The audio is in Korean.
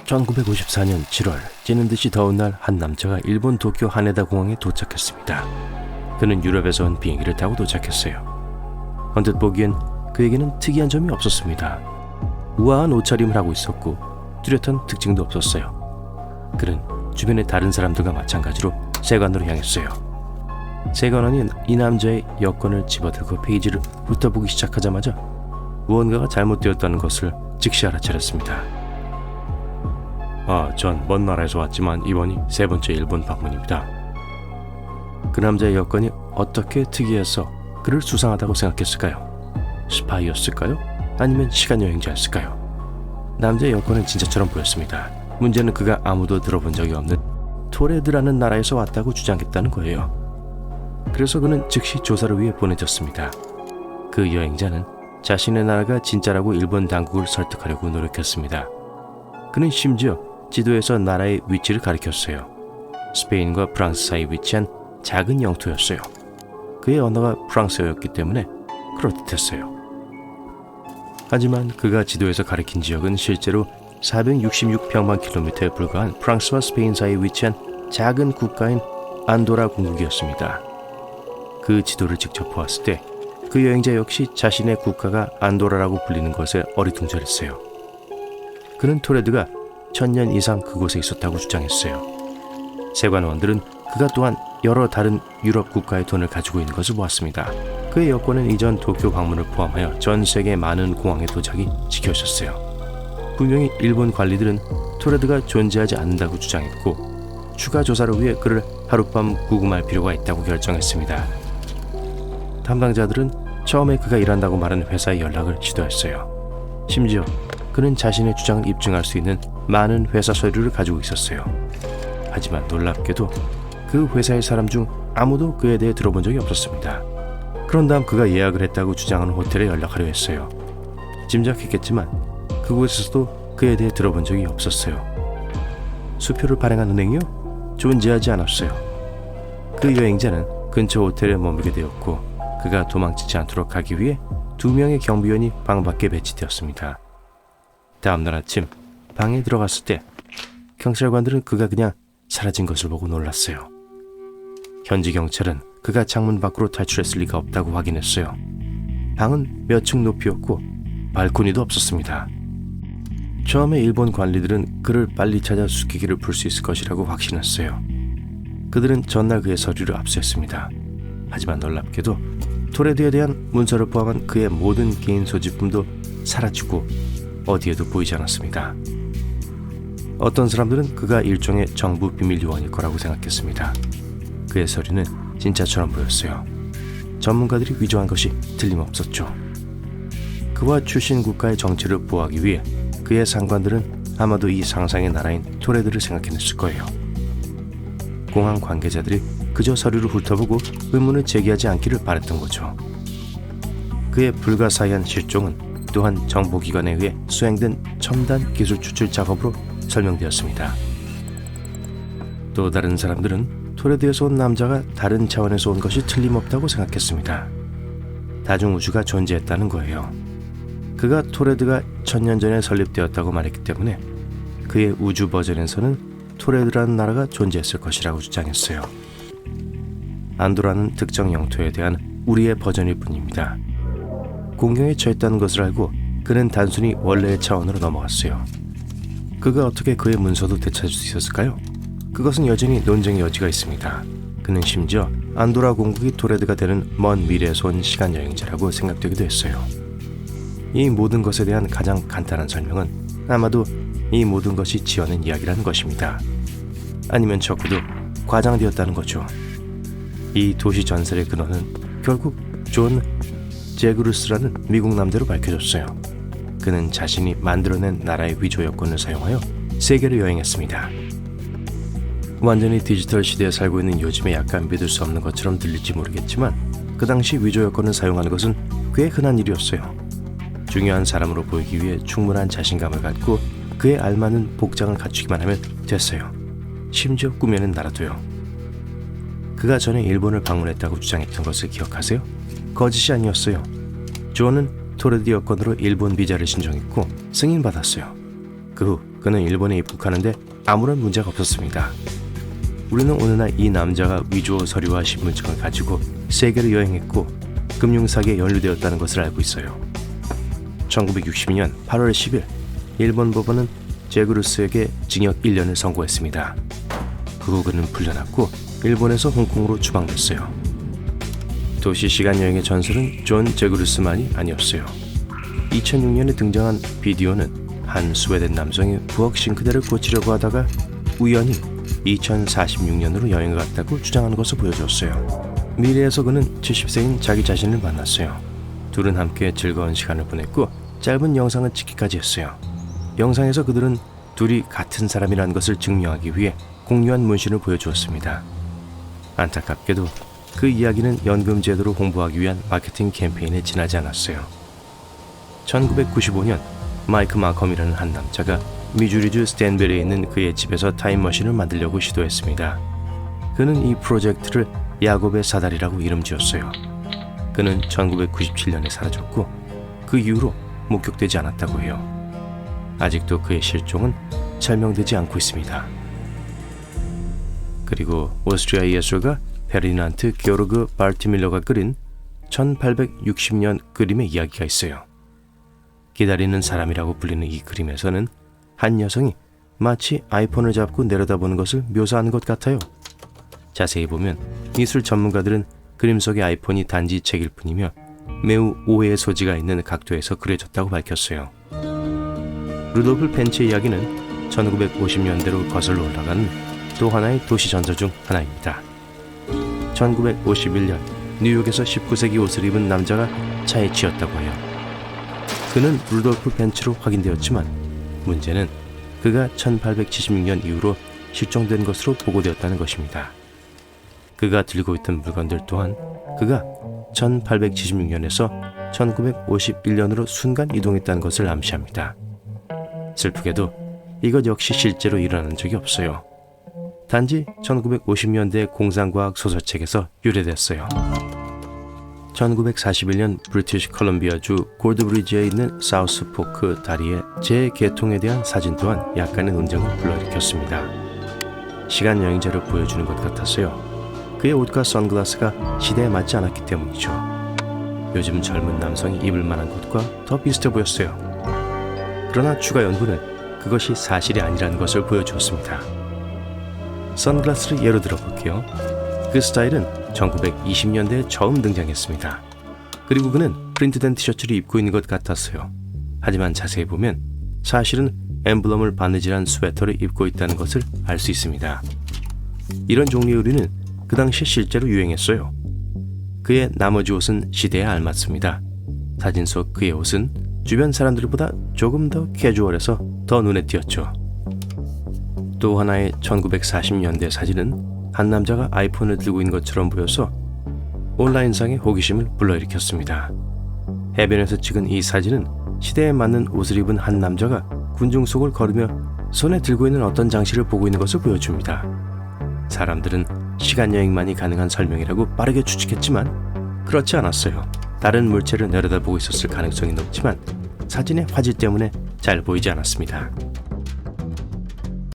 1954년 7월, 찌는 듯이 더운 날 한 남자가 일본 도쿄 하네다 공항에 도착했습니다. 그는 유럽에서 온 비행기를 타고 도착했어요. 언뜻 보기엔 그에게는 특이한 점이 없었습니다. 우아한 옷차림을 하고 있었고 뚜렷한 특징도 없었어요. 그는 주변의 다른 사람들과 마찬가지로 세관으로 향했어요. 세관원이 이 남자의 여권을 집어들고 페이지를 훑어보기 시작하자마자 무언가가 잘못되었다는 것을 즉시 알아차렸습니다. 전 먼 나라에서 왔지만 이번이 세 번째 일본 방문입니다. 그 남자의 여건이 어떻게 특이해서 그를 수상하다고 생각했을까요? 스파이였을까요? 아니면 시간여행자였을까요? 남자의 여건은 진짜처럼 보였습니다. 문제는 그가 아무도 들어본 적이 없는 토레드라는 나라에서 왔다고 주장했다는 거예요. 그래서 그는 즉시 조사를 위해 보내졌습니다. 그 여행자는 자신의 나라가 진짜라고 일본 당국을 설득하려고 노력했습니다. 그는 심지어 지도에서 나라의 위치를 가리켰어요. 스페인과 프랑스 사이 위치한 작은 영토였어요. 그의 언어가 프랑스어였기 때문에 그렇듯했어요. 하지만 그가 지도에서 가리킨 지역은 실제로 466평방킬로미터에 불과한 프랑스와 스페인 사이에 위치한 작은 국가인 안도라 공국이었습니다. 그 지도를 직접 보았을 때 그 여행자 역시 자신의 국가가 안도라라고 불리는 것에 어리둥절했어요. 그는 토레드가 1000년 이상 그곳에 있었다고 주장했어요. 세관원들은 그가 또한 여러 다른 유럽 국가의 돈을 가지고 있는 것을 보았습니다. 그의 여권은 이전 도쿄 방문을 포함하여 전 세계 많은 공항의 도착이 지켜 있었어요. 분명히 일본 관리들은 토레드가 존재하지 않는다고 주장했고 추가 조사를 위해 그를 하룻밤 구금할 필요가 있다고 결정했습니다. 담당자들은 처음에 그가 일한다고 말한 회사에 연락을 시도했어요. 심지어 그는 자신의 주장을 입증할 수 있는 많은 회사 서류를 가지고 있었어요. 하지만 놀랍게도 그 회사의 사람 중 아무도 그에 대해 들어본 적이 없었습니다. 그런 다음 그가 예약을 했다고 주장하는 호텔에 연락하려 했어요. 짐작했겠지만 그곳에서도 그에 대해 들어본 적이 없었어요. 수표를 발행한 은행이요? 존재하지 않았어요. 그 여행자는 근처 호텔에 머물게 되었고 그가 도망치지 않도록 하기 위해 2명의 경비원이 방 밖에 배치되었습니다. 다음날 아침 방에 들어갔을 때 경찰관들은 그가 그냥 사라진 것을 보고 놀랐어요. 현지 경찰은 그가 창문 밖으로 탈출했을 리가 없다고 확인했어요. 방은 몇 층 높이였고 발코니도 없었습니다. 처음에 일본 관리들은 그를 빨리 찾아 수기기를 풀 수 있을 것이라고 확신했어요. 그들은 전날 그의 서류를 압수했습니다. 하지만 놀랍게도 토레드에 대한 문서를 포함한 그의 모든 개인 소지품도 사라지고 어디에도 보이지 않았습니다. 어떤 사람들은 그가 일종의 정부 비밀 요원일 거라고 생각했습니다. 그의 서류는 진짜처럼 보였어요. 전문가들이 위조한 것이 틀림없었죠. 그와 출신 국가의 정치를 보호하기 위해 그의 상관들은 아마도 이 상상의 나라인 토레드를 생각해냈을 거예요. 공항 관계자들이 그저 서류를 훑어보고 의문을 제기하지 않기를 바랬던 거죠. 그의 불가사의한 실종은 또한 정보기관에 의해 수행된 첨단 기술 추출 작업으로 설명되었습니다. 또 다른 사람들은 토레드에서 온 남자가 다른 차원에서 온 것이 틀림없다고 생각했습니다. 다중우주가 존재했다는 거예요. 그가 토레드가 1000년 전에 설립되었다고 말했기 때문에 그의 우주 버전에서는 토레드라는 나라가 존재했을 것이라고 주장했어요. 안도라는 특정 영토에 대한 우리의 버전일 뿐입니다. 공경에 처했다는 것을 알고 그는 단순히 원래의 차원으로 넘어갔어요. 그가 어떻게 그의 문서도 되찾을 수 있었을까요? 그것은 여전히 논쟁의 여지가 있습니다. 그는 심지어 안도라 공국이 토레드가 되는 먼 미래에서 온 시간여행자라고 생각되기도 했어요. 이 모든 것에 대한 가장 간단한 설명은 아마도 이 모든 것이 지어낸 이야기라는 것입니다. 아니면 적어도 과장되었다는 거죠. 이 도시 전설의 근원은 결국 존 제그루스라는 미국 남자로 밝혀졌어요. 그는 자신이 만들어낸 나라의 위조 여권을 사용하여 세계를 여행했습니다. 완전히 디지털 시대에 살고 있는 요즘에 약간 믿을 수 없는 것처럼 들릴지 모르겠지만 그 당시 위조 여권을 사용하는 것은 꽤 흔한 일이었어요. 중요한 사람으로 보이기 위해 충분한 자신감을 갖고 그에 알맞는 복장을 갖추기만 하면 됐어요. 심지어 꾸며낸 나라도요. 그가 전에 일본을 방문했다고 주장했던 것을 기억하세요? 거짓이 아니었어요. 존은 토레드 여권으로 일본 비자를 신청했고 승인받았어요. 그 후 그는 일본에 입국하는데 아무런 문제가 없었습니다. 우리는 어느 날 이 남자가 위조 서류와 신분증을 가지고 세계를 여행했고 금융사기에 연루되었다는 것을 알고 있어요. 1962년 8월 10일 일본 법원은 제그루스에게 징역 1년을 선고했습니다. 그 후 그는 풀려났고 일본에서 홍콩으로 추방됐어요. 도시 시간 여행의 전설은 존 제그루스만이 아니었어요. 2006년에 등장한 비디오는 한 스웨덴 남성이 부엌 싱크대를 고치려고 하다가 우연히 2046년으로 여행을 갔다고 주장하는 것을 보여주었어요. 미래에서 그는 70세인 자기 자신을 만났어요. 둘은 함께 즐거운 시간을 보냈고 짧은 영상을 찍기까지 했어요. 영상에서 그들은 둘이 같은 사람이라는 것을 증명하기 위해 공유한 문신을 보여주었습니다. 안타깝게도 그 이야기는 연금 제도를 홍보하기 위한 마케팅 캠페인에 지나지 않았어요. 1995년 마이크 마컴이라는 한 남자가 미주리주 스탠베리에 있는 그의 집에서 타임머신을 만들려고 시도했습니다. 그는 이 프로젝트를 야곱의 사다리라고 이름 지었어요. 그는 1997년에 사라졌고 그 이후로 목격되지 않았다고 해요. 아직도 그의 실종은 설명되지 않고 있습니다. 그리고 오스트리아 예술가 페르디난트 게오르그 발티밀러가 그린 1860년 그림의 이야기가 있어요. 기다리는 사람이라고 불리는 이 그림에서는 한 여성이 마치 아이폰을 잡고 내려다보는 것을 묘사하는 것 같아요. 자세히 보면 미술 전문가들은 그림 속의 아이폰이 단지 책일 뿐이며 매우 오해의 소지가 있는 각도에서 그려졌다고 밝혔어요. 루돌프 펜츠의 이야기는 1950년대로 거슬러 올라가는 또 하나의 도시 전설 중 하나입니다. 1951년 뉴욕에서 19세기 옷을 입은 남자가 차에 치였다고 해요. 그는 루돌프 펜츠로 확인되었지만 문제는 그가 1876년 이후로 실종된 것으로 보고되었다는 것입니다. 그가 들고 있던 물건들 또한 그가 1876년에서 1951년으로 순간 이동했다는 것을 암시합니다. 슬프게도 이것 역시 실제로 일어난 적이 없어요. 단지 1950년대 공상과학 소설책에서 유래됐어요. 1941년 브리티시 컬럼비아주 골드브리지에 있는 사우스포크 다리의 재개통에 대한 사진 또한 약간의 논쟁을 불러일으켰습니다. 시간 여행자를 보여주는 것 같았어요. 그의 옷과 선글라스가 시대에 맞지 않았기 때문이죠. 요즘 젊은 남성이 입을 만한 것과 더 비슷해 보였어요. 그러나 추가 연구는 그것이 사실이 아니라는 것을 보여주었습니다. 선글라스를 예로 들어볼게요. 그 스타일은 1920년대에 처음 등장했습니다. 그리고 그는 프린트된 티셔츠를 입고 있는 것 같았어요. 하지만 자세히 보면 사실은 엠블럼을 바느질한 스웨터를 입고 있다는 것을 알 수 있습니다. 이런 종류의 의류는 그 당시 실제로 유행했어요. 그의 나머지 옷은 시대에 알맞습니다. 사진 속 그의 옷은 주변 사람들보다 조금 더 캐주얼해서 더 눈에 띄었죠. 또 하나의 1940년대 사진은 한 남자가 아이폰을 들고 있는 것처럼 보여서 온라인상의 호기심을 불러일으켰습니다. 해변에서 찍은 이 사진은 시대에 맞는 옷을 입은 한 남자가 군중 속을 걸으며 손에 들고 있는 어떤 장치를 보고 있는 것을 보여줍니다. 사람들은 시간여행만이 가능한 설명이라고 빠르게 추측했지만 그렇지 않았어요. 다른 물체를 내려다보고 있었을 가능성이 높지만 사진의 화질 때문에 잘 보이지 않았습니다.